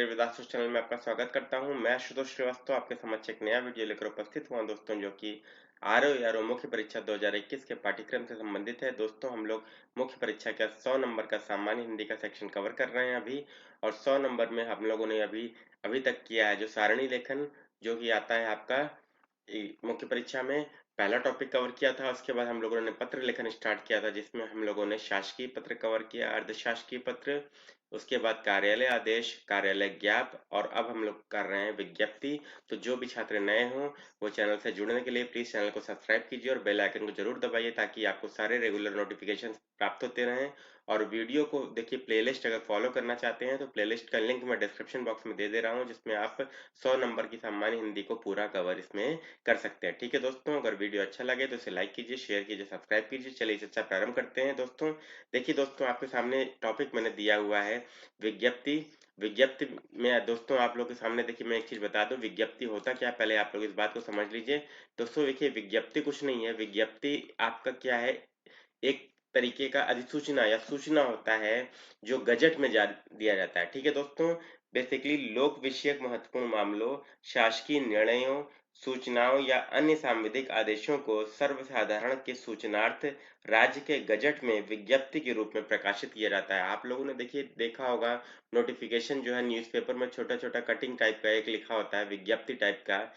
मेरे वेदांतों चैनल में आपका स्वागत करता हूं। मैं आशुतोष श्रीवास्तव आपके समक्ष एक नया वीडियो लेकर उपस्थित हुआ दोस्तों, जो कि आरओ मुख्य परीक्षा 2021 के पाठ्यक्रम से संबंधित है। दोस्तों, हम लोग मुख्य परीक्षा का 100 नंबर का सामान्य हिंदी का सेक्शन कवर कर रहे हैं अभी। और 100 नंबर में हम लोगों ने अभी अभी तक किया है जो सारणी लेखन, जो कि आता है आपका मुख्य परीक्षा में। पहला टॉपिक कवर किया था। उसके बाद हम लोगों ने पत्र लेखन स्टार्ट किया था, जिसमें हम लोगों ने शासकीय पत्र कवर किया, अर्धशासकीय पत्र, उसके बाद कार्यालय आदेश, कार्यालय ज्ञाप, और अब हम लोग कर रहे हैं विज्ञप्ति। तो जो भी छात्र नए हों वो चैनल से जुड़ने के लिए प्लीज चैनल को सब्सक्राइब कीजिए और बेल आइकन को जरूर दबाइए, ताकि आपको सारे रेगुलर नोटिफिकेशन प्राप्त होते रहें। और वीडियो को देखिए, प्लेलिस्ट अगर फॉलो करना चाहते हैं तो प्लेलिस्ट का लिंक मैं डिस्क्रिप्शन बॉक्स में दे दे रहा हूं, जिसमें आप 100 नंबर की सामान्य हिंदी को पूरा कवर इसमें कर सकते हैं। ठीक है दोस्तों, अगर वीडियो अच्छा लगे तो इसे लाइक कीजिए, शेयर कीजिए, सब्सक्राइब कीजिए। चलिए इसे अच्छा प्रारंभ करते हैं दोस्तों। देखिए दोस्तों, आपके सामने टॉपिक मैंने दिया हुआ है विज्ञप्ति। विज्ञप्ति में दोस्तों आप लोग के सामने देखिए, मैं एक चीज बता दूं, विज्ञप्ति होता क्या है, पहले आप लोग इस बात को समझ लीजिए। दोस्तों देखिए, विज्ञप्ति कुछ नहीं है। विज्ञप्ति आपका क्या है, एक तरीके का अधिसूचना या सूचना होता है, जो गजट में दिया जाता है। ठीक है दोस्तों, बेसिकली लोक विषयक महत्वपूर्ण मामलों, शासकीय निर्णयों, सूचनाओं या अन्य सांविधिक आदेशों को सर्वसाधारण के सूचनार्थ राज्य के गजट में विज्ञप्ति के रूप में प्रकाशित किया जाता है। आप लोगों ने देखिए देखा होगा, नोटिफिकेशन जो है न्यूज़पेपर में छोटा छोटा कटिंग टाइप का एक लिखा होता है, विज्ञप्ति टाइप का,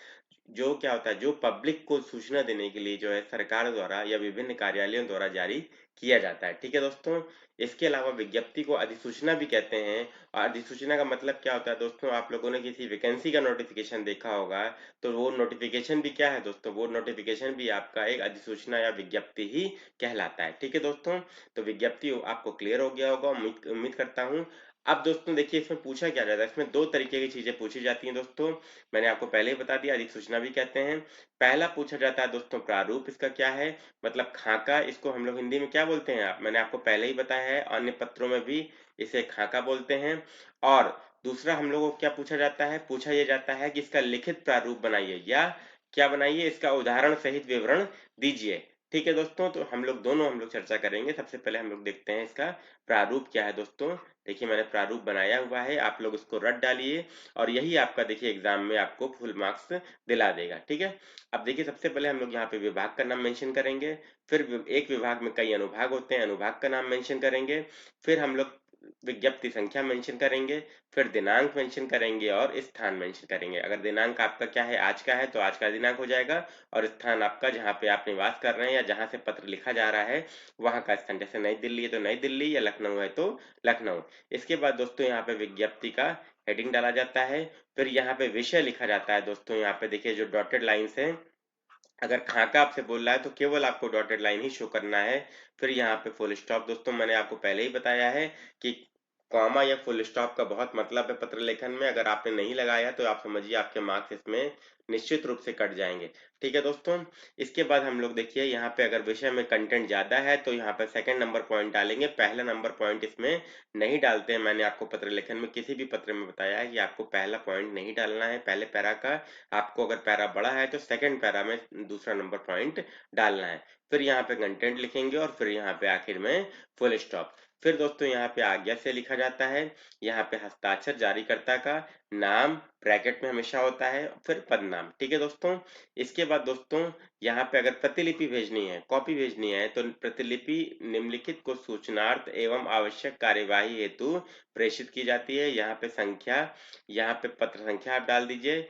जो क्या होता है, जो पब्लिक को सूचना देने के लिए जो है सरकार द्वारा या विभिन्न कार्यालयों द्वारा जारी किया जाता है। ठीक है दोस्तों, इसके अलावा विज्ञप्ति को अधिसूचना भी कहते हैं। और अधिसूचना का मतलब क्या होता है दोस्तों, आप लोगों ने किसी वैकेंसी का नोटिफिकेशन देखा होगा, तो वो नोटिफिकेशन भी क्या है दोस्तों, वो नोटिफिकेशन भी आपका एक अधिसूचना या विज्ञप्ति ही कहलाता है। ठीक है दोस्तों, तो विज्ञप्ति आपको क्लियर हो गया होगा, उम्मीद करता हूँ। अब दोस्तों देखिए, इसमें पूछा क्या जाता है, इसमें दो तरीके की चीजें पूछी जाती हैं दोस्तों। मैंने आपको पहले ही बता दिया, अधिसूचना भी कहते हैं। पहला पूछा जाता है दोस्तों प्रारूप, इसका क्या है, मतलब खाका। इसको हम लोग हिंदी में क्या बोलते हैं, मैंने आपको पहले ही बताया है, अन्य पत्रों में भी इसे खाका बोलते हैं। और दूसरा हम लोगों को क्या पूछा जाता है, पूछा यह जाता है कि इसका लिखित प्रारूप बनाइए, या क्या बनाइए, इसका उदाहरण सहित विवरण दीजिए। ठीक है दोस्तों, तो हम लोग चर्चा करेंगे। सबसे पहले हम लोग देखते हैं इसका प्रारूप क्या है दोस्तों। देखिए, मैंने प्रारूप बनाया हुआ है, आप लोग इसको रट डालिए, और यही आपका देखिए एग्जाम में आपको फुल मार्क्स दिला देगा। ठीक है, अब देखिए, सबसे पहले हम लोग यहाँ पे विभाग का नाम मेंशन करेंगे। फिर एक विभाग में कई अनुभाग होते हैं, अनुभाग का नाम मेंशन करेंगे। फिर हम लोग विज्ञप्ति संख्या मेंशन करेंगे। फिर दिनांक मेंशन करेंगे और स्थान मेंशन करेंगे। अगर दिनांक आपका क्या है, आज का है, तो आज का दिनांक हो जाएगा। और स्थान आपका जहाँ पे आप निवास कर रहे हैं या जहाँ से पत्र लिखा जा रहा है, वहां का स्थान, जैसे नई दिल्ली है तो नई दिल्ली, या लखनऊ है तो लखनऊ। इसके बाद दोस्तों यहाँ पे विज्ञप्ति का हेडिंग डाला जाता है। फिर यहाँ पे विषय लिखा जाता है दोस्तों। यहाँ पे देखिए जो डॉटेड लाइन्स है, अगर खाका आपसे बोल रहा है तो केवल आपको डॉटेड लाइन ही शो करना है। फिर यहाँ पे फुल स्टॉप। दोस्तों मैंने आपको पहले ही बताया है कि कॉमा या फुल स्टॉप का बहुत मतलब है पत्र लेखन में। अगर आपने नहीं लगाया तो आप समझिए आपके मार्क्स इसमें निश्चित रूप से कट जाएंगे। ठीक है दोस्तों, इसके बाद हम लोग देखिए यहाँ पे अगर विषय में कंटेंट ज्यादा है तो यहाँ पे सेकंड नंबर पॉइंट डालेंगे, पहला नंबर पॉइंट इसमें नहीं डालते हैं। मैंने आपको पत्र लेखन में किसी भी पत्र में बताया है कि आपको पहला पॉइंट नहीं डालना है पहले पैरा का। आपको अगर पैरा बड़ा है तो सेकंड पैरा में दूसरा नंबर पॉइंट डालना है। फिर यहाँ पे कंटेंट लिखेंगे और फिर यहाँ पे आखिर में फुल स्टॉप। फिर दोस्तों यहाँ पे आज्ञा से लिखा जाता है। यहाँ पे हस्ताक्षर जारीकर्ता का, नाम ब्रैकेट में हमेशा होता है, फिर पदनाम। ठीक है दोस्तों, इसके बाद दोस्तों यहाँ पे अगर प्रतिलिपि भेजनी है, कॉपी भेजनी है, तो प्रतिलिपि निम्नलिखित को सूचनार्थ एवं आवश्यक कार्यवाही हेतु प्रेषित की जाती है। यहाँ पे संख्या, यहाँ पे पत्र संख्या आप डाल दीजिए।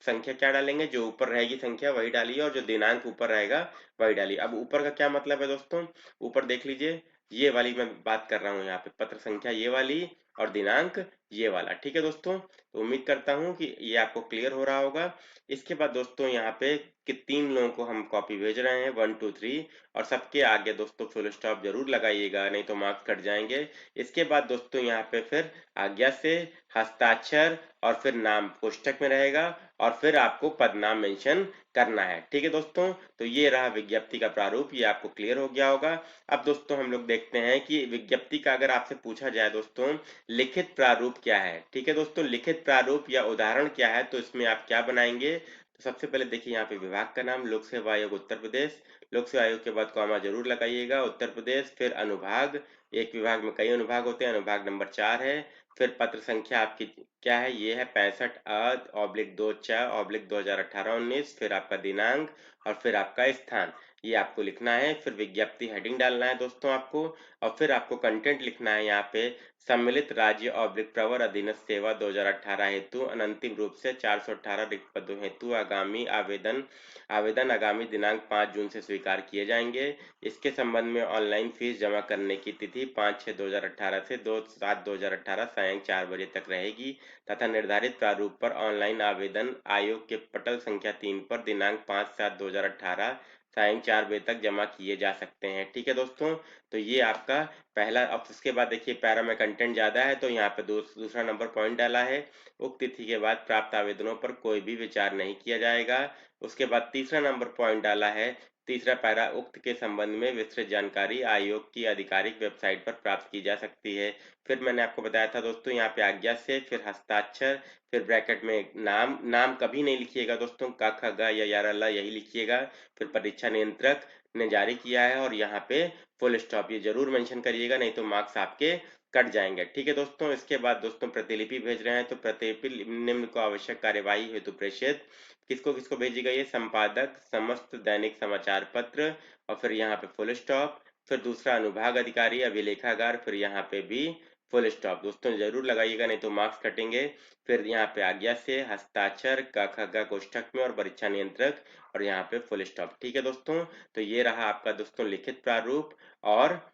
संख्या क्या डालेंगे, जो ऊपर रहेगी संख्या वही डालिए, और जो दिनांक ऊपर रहेगा वही डालिए। अब ऊपर का क्या मतलब है दोस्तों, ऊपर देख लीजिए, ये वाली मैं बात कर रहा हूँ, यहाँ पे पत्र संख्या ये वाली और दिनांक ये वाला। ठीक है दोस्तों, तो उम्मीद करता हूँ कि ये आपको क्लियर हो रहा होगा। इसके बाद दोस्तों यहाँ पे कि 3 लोगों को हम कॉपी भेज रहे हैं, 1 2 3, और सबके आगे दोस्तों फुल स्टॉप जरूर लगाइएगा, नहीं तो मार्क्स कट जाएंगे। इसके बाद दोस्तों यहाँ पे फिर आज्ञा से, हस्ताक्षर, और फिर नाम कोष्ठक में रहेगा, और फिर आपको पदनाम मेंशन करना है। ठीक है दोस्तों, तो ये रहा विज्ञप्ति का प्रारूप, ये आपको क्लियर हो गया होगा। अब दोस्तों हम लोग देखते हैं कि विज्ञप्ति का अगर आपसे पूछा जाए दोस्तों लिखित प्रारूप क्या है। ठीक है दोस्तों, लिखित प्रारूप या उदाहरण क्या है, तो इसमें आप क्या बनाएंगे। तो सबसे पहले देखिए यहाँ पे विभाग का नाम, लोक सेवा आयोग उत्तर प्रदेश, लोक सेवा आयोग के बाद कॉमा जरूर लगाइएगा, उत्तर प्रदेश। फिर अनुभाग, एक विभाग में कई अनुभाग होते हैं, अनुभाग नंबर 4 है। फिर पत्र संख्या आपकी क्या है, ये है 65/24/2018-19, फिर आपका दिनांक और फिर आपका स्थान, ये आपको लिखना है। फिर विज्ञप्ति हेडिंग डालना है दोस्तों आपको, और फिर आपको कंटेंट लिखना है यहाँ पे, सम्मिलित राज्य प्रवर अधीनस्थ सेवा 2018 हेतु अनंतिम रूप से 418 रिक्त पदों हेतु आगामी आवेदन आवेदन आगामी दिनांक 5 जून से स्वीकार किए जाएंगे। इसके संबंध में ऑनलाइन फीस जमा करने की तिथि 5/6/2018 से 2/7/2018 सायं 4 बजे तक रहेगी तथा निर्धारित प्रारूप पर ऑनलाइन आवेदन आयोग के पटल संख्या 3 पर दिनांक 5/7/2018 सायं 4 बजे तक जमा किए जा सकते हैं। ठीक है दोस्तों, तो ये आपका पहला। अब उसके बाद देखिए पैरा में कंटेंट ज्यादा है तो यहाँ पे दूसरा नंबर पॉइंट डाला है, उक्त तिथि के बाद प्राप्त आवेदनों पर कोई भी विचार नहीं किया जाएगा। उसके बाद तीसरा नंबर पॉइंट डाला है, तीसरा पैरा, उक्त के संबंध में विस्तृत जानकारी आयोग की आधिकारिक वेबसाइट पर प्राप्त की जा सकती है। फिर मैंने आपको बताया था दोस्तों यहाँ पे आज्ञा से, फिर हस्ताक्षर, फिर ब्रैकेट में नाम कभी नहीं लिखिएगा दोस्तों, क ख ग या र ल यही लिखिएगा। फिर परीक्षा नियंत्रक ने जारी किया है और यहाँ पे फुल स्टॉप, ये जरूर मेंशन करिएगा नहीं तो मार्क्स आपके कट जाएंगे। ठीक है दोस्तों, इसके बाद दोस्तों प्रतिलिपि भेज रहे हैं तो प्रतिलिपि निम्न को आवश्यक कार्यवाही हेतु प्रेषित, किसको किसको भेजी गई है, संपादक समस्त दैनिक समाचार पत्र, और फिर यहाँ पे फुल स्टॉप, फिर दूसरा अनुभाग अधिकारी अभिलेखागार, फिर यहाँ पे भी फुल स्टॉप। दोस्तों जरूर लगाइएगा नहीं तो मार्क्स कटेंगे। फिर यहाँ पे आज्ञा से, हस्ताक्षर, क ख ग कोष्ठक में और परीक्षा नियंत्रक, और यहाँ पे फुल स्टॉप। ठीक है दोस्तों, तो ये रहा आपका दोस्तों लिखित प्रारूप और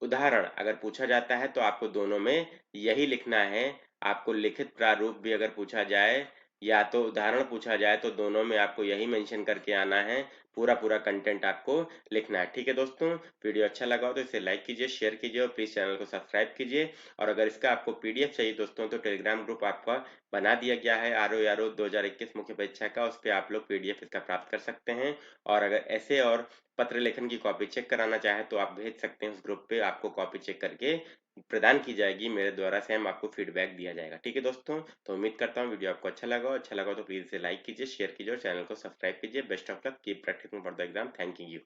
उदाहरण। अगर पूछा जाता है तो आपको दोनों में यही लिखना है। आपको लिखित प्रारूप भी अगर पूछा जाए या तो उदाहरण पूछा जाए तो दोनों में आपको यही मेंशन करके आना है, पूरा पूरा कंटेंट आपको लिखना है। ठीक है दोस्तों, वीडियो अच्छा लगा हो तो इसे लाइक कीजिए, शेयर कीजिए और प्लीज चैनल को सब्सक्राइब कीजिए। और अगर इसका आपको पीडीएफ चाहिए दोस्तों तो टेलीग्राम ग्रुप आपका बना दिया गया है आर ओ 2021 मुख्य परीक्षा का, उस पर आप लोग पीडीएफ इसका प्राप्त कर सकते हैं। और अगर ऐसे और पत्र लेखन की कॉपी चेक कराना चाहे तो आप भेज सकते हैं, उस ग्रुप पे आपको कॉपी चेक करके प्रदान की जाएगी मेरे द्वारा, सेम आपको फीडबैक दिया जाएगा। ठीक है दोस्तों, तो उम्मीद करता हूँ वीडियो आपको अच्छा लगा तो प्लीज इसे लाइक कीजिए, शेयर कीजिए और चैनल को सब्सक्राइब कीजिए। Best of luck, keep practising for the exam. Thank you.